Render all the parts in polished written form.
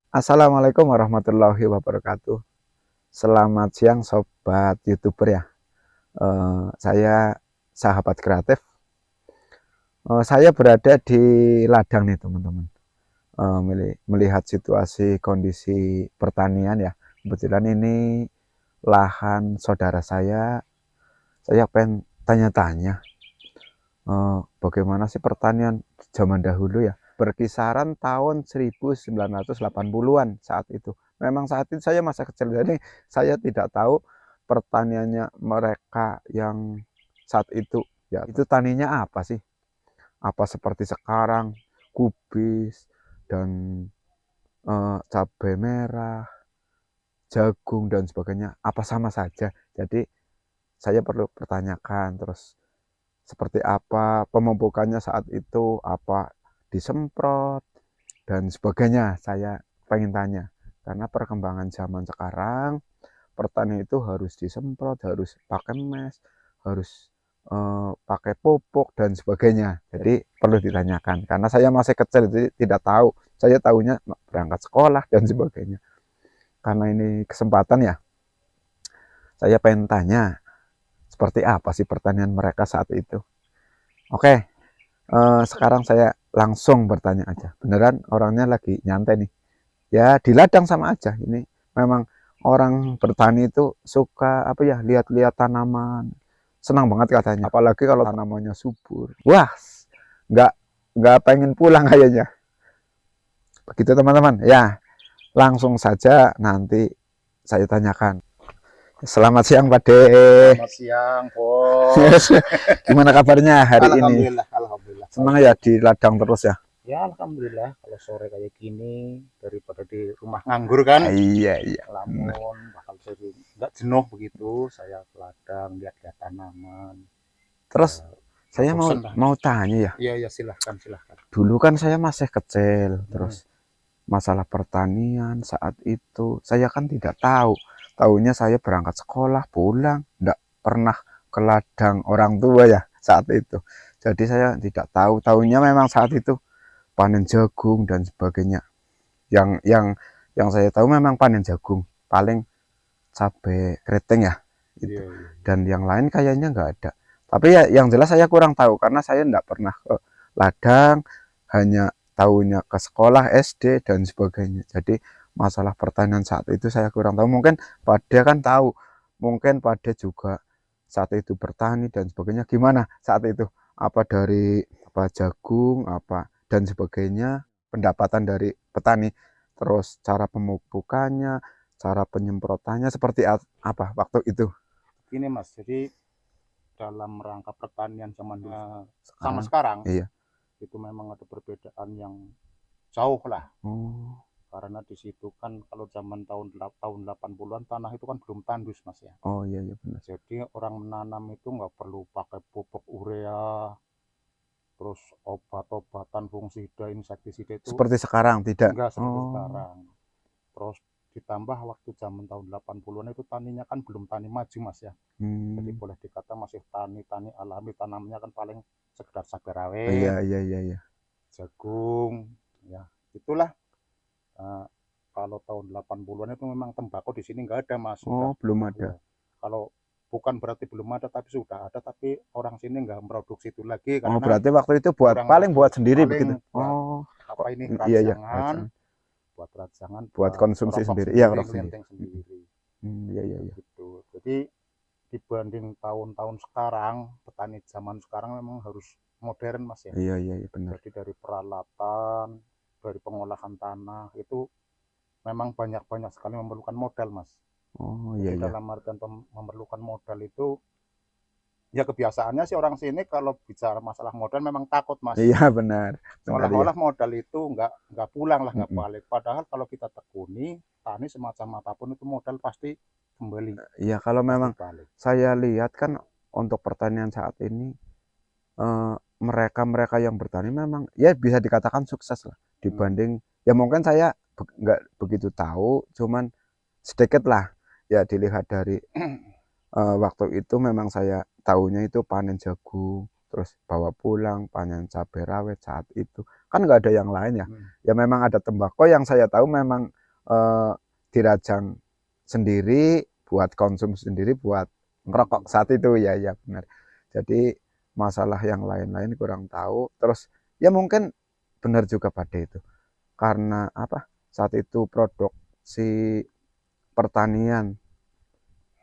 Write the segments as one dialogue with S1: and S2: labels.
S1: Assalamualaikum warahmatullahi wabarakatuh. Selamat siang sobat YouTuber ya. Saya sahabat kreatif. Saya berada di ladang nih teman-teman. Melihat situasi kondisi pertanian ya. Kebetulan ini lahan saudara saya. Saya pengen tanya-tanya bagaimana sih pertanian zaman dahulu ya. Berkisaran tahun 1980-an saat itu. Memang saat itu saya masa kecil, jadi saya tidak tahu pertaniannya mereka yang saat itu. Ya, itu taninya apa sih? Apa seperti sekarang, kubis, dan cabai merah, jagung, dan sebagainya. Apa sama saja? Jadi saya perlu pertanyakan terus seperti apa pemupukannya saat itu, apa disemprot, dan sebagainya. Saya pengen tanya, karena perkembangan zaman sekarang pertanian itu harus disemprot, harus pakai mes, harus pakai pupuk dan sebagainya. Jadi perlu ditanyakan karena saya masih kecil, jadi tidak tahu. Saya tahunya berangkat sekolah dan sebagainya. Karena ini kesempatan ya, saya pengen tanya seperti apa sih pertanian mereka saat itu. Oke, sekarang saya langsung bertanya aja. Beneran orangnya lagi nyantai nih. Ya di ladang sama aja. Ini memang orang bertani itu suka apa ya, lihat-lihat tanaman. Senang banget katanya. Apalagi kalau tanamannya subur. Wah, nggak nggak pengen pulang kayaknya. Begitu teman-teman. Ya, langsung saja nanti saya tanyakan. Selamat siang Pak De.
S2: Selamat siang, Bos.
S1: Gimana kabarnya hari ini?
S2: Alhamdulillah, alhamdulillah.
S1: Senang ya di ladang terus ya?
S2: Ya, alhamdulillah. Kalau sore kayak gini, daripada di rumah nganggur kan,
S1: Iya, iya.
S2: lamun bakal jadi nggak jenuh begitu. Saya ke ladang, lihat-lihat tanaman.
S1: Terus saya mau
S2: Bosan lah.
S1: mau tanya ya.
S2: Iya, iya, silahkan, silahkan.
S1: Dulu kan saya masih kecil, terus masalah pertanian saat itu saya kan tidak tahu. Tahunya saya berangkat sekolah, pulang, tidak pernah ke ladang orang tua ya saat itu. Jadi saya tidak tahu. Tahunya memang saat itu panen jagung dan sebagainya. Yang saya tahu memang panen jagung, paling cabai keriting ya itu.
S2: Iya, iya.
S1: Dan yang lain kayaknya nggak ada. Tapi ya yang jelas saya kurang tahu karena saya tidak pernah ke ladang, hanya tahunya ke sekolah SD dan sebagainya. Jadi masalah pertanian saat itu saya kurang tahu. Mungkin pada kan tahu, mungkin pada juga saat itu bertani dan sebagainya. Gimana saat itu? Apa dari apa jagung, apa dan sebagainya, pendapatan dari petani, terus cara pemupukannya, cara penyemprotannya seperti apa waktu itu?
S2: Ini Mas, jadi dalam rangka pertanian zaman dulu sama
S1: Sekarang,
S2: sekarang,
S1: iya.
S2: itu memang ada perbedaan yang jauh lah.
S1: Oh,
S2: Karena di situ kan kalau zaman tahun 80-an tanah itu kan belum tandus Mas ya.
S1: oh iya iya benar.
S2: Jadi orang menanam itu nggak perlu pakai pupuk urea, terus obat-obatan fungisida, insektisida itu
S1: Seperti sekarang tidak.
S2: enggak seperti
S1: Oh,
S2: sekarang. Terus ditambah waktu zaman tahun 80-an itu taninya kan belum tani maju Mas ya. Jadi
S1: hmm.
S2: boleh dikata masih tani alami, tanamnya kan paling sekedar cabai
S1: Oh, iya
S2: rawit,
S1: iya iya iya.
S2: jagung, ya itulah. Nah, kalau tahun 80-an itu memang tembakau di sini nggak ada Mas, sudah
S1: Oh, belum ada.
S2: ya. Kalau bukan berarti belum ada, tapi sudah ada, tapi orang sini nggak memproduksi itu lagi
S1: Oh,
S2: karena
S1: berarti waktu itu buat
S2: kurang
S1: paling
S2: laku.
S1: buat sendiri
S2: Paling
S1: begitu.
S2: buat
S1: Oh,
S2: apa
S1: kok
S2: ini
S1: iya iya,
S2: keranjangan,
S1: rajang. Buat
S2: buat
S1: konsumsi
S2: rokok
S1: sendiri. Iya,
S2: sendiri,
S1: rok sendiri.
S2: ngelienteng sendiri,
S1: Iya iya
S2: ya
S1: iya.
S2: gitu. Jadi dibanding tahun-tahun sekarang, petani zaman sekarang memang harus modern Mas ya.
S1: Iya iya iya benar.
S2: Jadi dari peralatan, dari pengolahan tanah itu memang banyak sekali memerlukan modal Mas.
S1: Oh, iya
S2: Jadi
S1: iya.
S2: dalam artian memerlukan modal itu, ya kebiasaannya sih orang sini kalau bicara masalah modal memang takut Mas.
S1: Iya benar. Benar ya.
S2: Seolah-olah modal itu nggak pulang lah, nggak
S1: Mm-mm.
S2: balik. Padahal kalau kita tekuni, tani semacam apapun itu modal pasti kembali,
S1: Iya, kalau
S2: pasti
S1: memang
S2: balik.
S1: saya lihat kan untuk pertanian saat ini mereka-mereka yang bertani memang ya bisa dikatakan sukses lah dibanding ya mungkin saya nggak begitu tahu, cuman sedikit lah ya dilihat dari waktu itu memang saya tahunya itu panen jagung, terus bawa pulang panen cabai rawit saat itu kan nggak ada yang lain ya. Ya memang ada tembakau yang saya tahu memang dirajang sendiri buat konsum sendiri buat ngerokok saat itu ya benar. Jadi masalah yang lain-lain kurang tahu. Terus ya mungkin benar juga pada itu karena apa saat itu produksi pertanian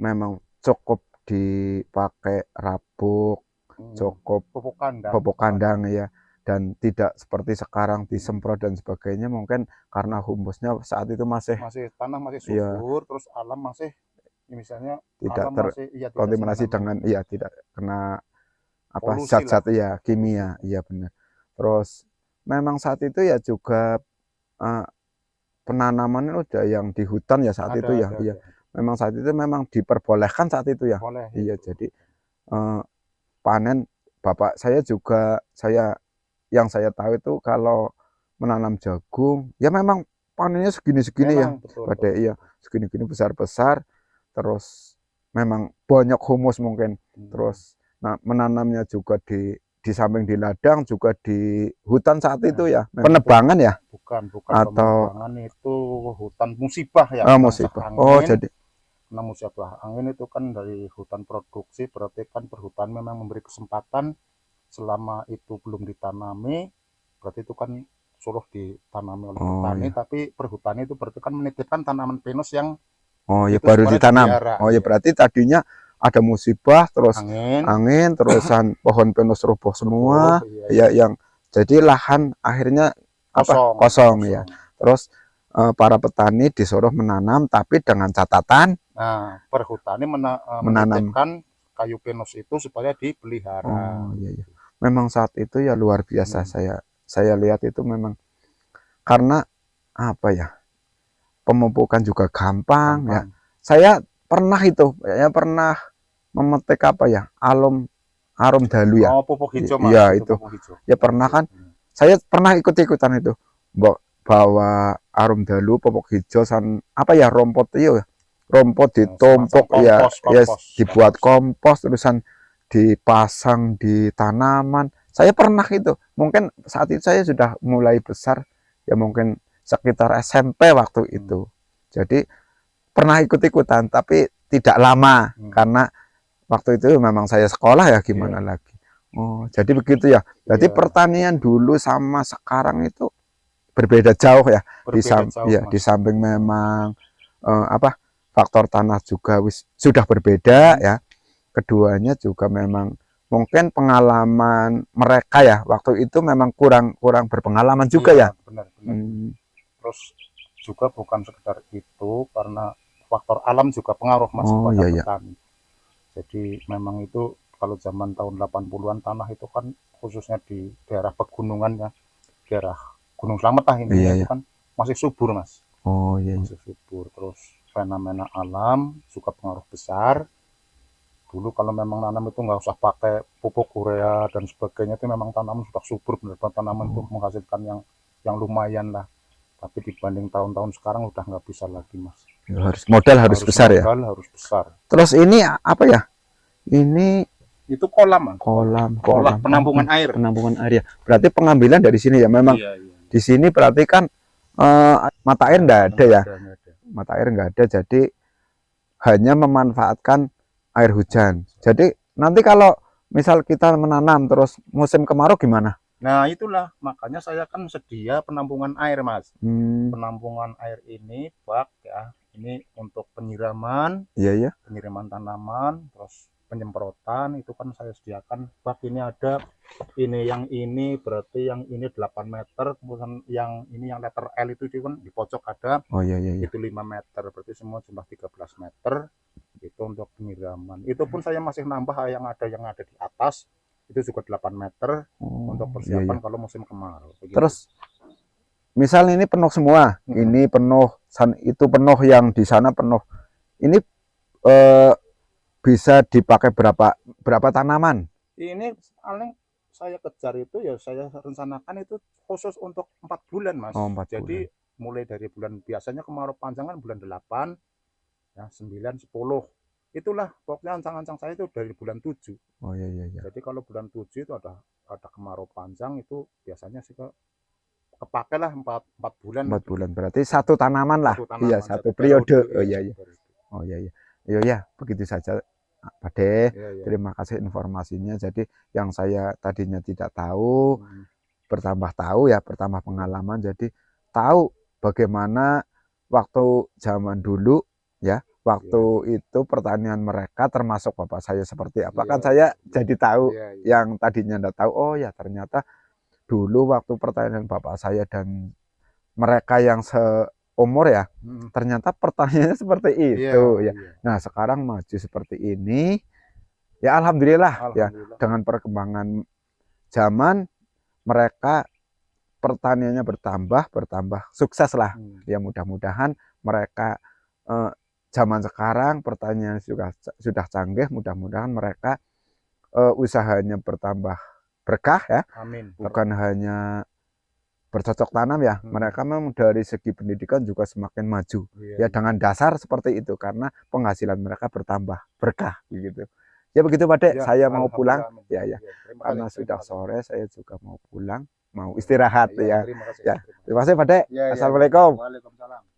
S1: memang cukup dipakai rabuk, cukup pupuk kandang ya, dan tidak seperti sekarang disemprot dan sebagainya. Mungkin karena humusnya saat itu masih
S2: tanah masih subur, ya, terus alam masih misalnya
S1: tidak
S2: terkontaminasi
S1: dengan tidak kena apa zat-zat ya kimia, iya benar. Terus memang saat itu ya juga penanaman udah yang di hutan ya saat itu ya. Memang saat itu memang diperbolehkan saat itu ya.
S2: Boleh,
S1: iya itu. Jadi panen bapak saya juga yang saya tahu itu kalau menanam jagung ya memang panennya segini-segini ya. Pada iya segini-gini besar-besar. Terus memang banyak humus mungkin. Terus menanamnya juga di samping di ladang juga di hutan saat itu ya. Penebangan ya?
S2: Bukan atau penebangan, itu hutan musibah ya.
S1: Musibah. Oh, jadi
S2: karena musibah angin itu kan dari hutan produksi, berarti kan perhutan memang memberi kesempatan selama itu belum ditanami, berarti itu kan suruh ditanami oleh petani, tapi perhutani itu berarti kan menitipkan tanaman pinus yang
S1: baru ditanam. Ya berarti tadinya ada musibah, terus angin terusan pohon pinus roboh semua, yang jadi lahan akhirnya kosong ya. Terus para petani disuruh menanam, tapi dengan catatan
S2: perhutani menanamkan kayu pinus itu supaya dipelihara.
S1: Iya. Memang saat itu ya luar biasa. Saya lihat itu memang karena apa ya, pemupukan juga gampang. Ya. Saya pernah memetik apa ya, arum dalu ya.
S2: Pupuk hijau, Mas.
S1: Iya itu. Ya pernah kan. Saya pernah ikut-ikutan itu. Bawa arum dalu, pupuk hijau, apa ya, rompot itu ya. Rompot ditumpuk ya, dibuat kompos, terusan dipasang di tanaman. Saya pernah itu. Mungkin saat itu saya sudah mulai besar, ya mungkin sekitar SMP waktu itu. Jadi pernah ikut-ikutan, tapi tidak lama karena waktu itu memang saya sekolah ya, gimana lagi. Jadi begitu ya. Jadi pertanian dulu sama sekarang itu berbeda jauh ya. Di samping memang faktor tanah juga sudah berbeda ya. Keduanya juga memang mungkin pengalaman mereka ya waktu itu memang kurang berpengalaman juga ya.
S2: Benar. Terus juga bukan sekedar itu, karena faktor alam juga pengaruh, Mas, pada petani. Jadi memang itu kalau zaman tahun 80-an tanah itu kan khususnya di daerah pegunungan ya, daerah Gunung Slamet ini itu kan masih subur, Mas. Masih subur. Terus fenomena alam juga pengaruh besar. Dulu kalau memang nanam itu nggak usah pakai pupuk urea dan sebagainya, itu memang tanaman sudah subur, benar-benar tanaman itu menghasilkan yang lumayan lah. Tapi dibanding tahun-tahun sekarang udah nggak bisa lagi, Mas.
S1: Modal harus besar ya.
S2: Harus besar.
S1: Terus ini apa ya? Ini
S2: itu kolam, Mas.
S1: Kolam
S2: penampungan air.
S1: Penampungan air ya. Berarti pengambilan dari sini ya. Memang di sini berarti kan mata air nggak ada ya. Mata air nggak ada, jadi hanya memanfaatkan air hujan. Jadi nanti kalau misal kita menanam terus musim kemarau gimana?
S2: Nah itulah makanya saya kan sedia penampungan air, Mas. Penampungan air ini bak ya, ini untuk penyiraman, penyiraman tanaman, terus penyemprotan itu kan saya sediakan bak. Ini ada ini berarti yang ini 8 meter, kemudian yang ini yang letter L itu kan di pojok ada. Itu 5 meter, berarti semua jumlah 13 meter itu untuk penyiraman. Itu pun saya masih nambah yang ada di atas, itu juga 8 meter untuk persiapan kalau musim kemarau.
S1: Terus misal ini penuh semua, ini penuh, itu penuh, yang di sana penuh, ini bisa dipakai berapa tanaman?
S2: Ini paling saya kejar itu ya, saya rencanakan itu khusus untuk 4 bulan, Mas.
S1: 4
S2: Jadi
S1: bulan.
S2: Mulai dari bulan, biasanya kemarau panjang kan bulan 8 ya, 9, 10. Itulah pokoknya ancang-ancang saya itu dari bulan 7. Jadi kalau bulan 7 itu ada kemarau panjang, itu biasanya sih ke kepake lah 4 bulan.
S1: 4 bulan berarti satu tanaman lah.
S2: Satu tanaman,
S1: Iya,
S2: satu
S1: satu periode.
S2: periode,
S1: Oh iya iya. Oh iya iya. Iya ya, begitu saja Pak De. Terima kasih informasinya. Jadi yang saya tadinya tidak tahu, bertambah tahu ya, bertambah pengalaman. Jadi tahu bagaimana waktu zaman dulu ya, waktu itu pertanian mereka termasuk bapak saya seperti apa. Kan saya jadi tahu yang tadinya tidak tahu. Oh ya, ternyata dulu waktu pertanian bapak saya dan mereka yang seumur ya, ternyata pertanyaannya seperti itu ya. Nah, sekarang maju seperti ini, ya alhamdulillah ya, dengan perkembangan zaman mereka pertaniannya bertambah sukses lah. Ya mudah-mudahan mereka zaman sekarang pertanian sudah canggih, mudah-mudahan mereka usahanya bertambah berkah ya.
S2: Amin.
S1: Bukan hanya bercocok tanam ya, mereka memang dari segi pendidikan juga semakin maju. Ya dengan dasar seperti itu, karena penghasilan mereka bertambah berkah begitu. Ya begitu Pak De, saya mau pulang. Ya ya. Karena sudah sore, saya juga mau pulang, mau istirahat ya. Ya. Terima kasih Pak De. Assalamualaikum.
S2: Waalaikumsalam.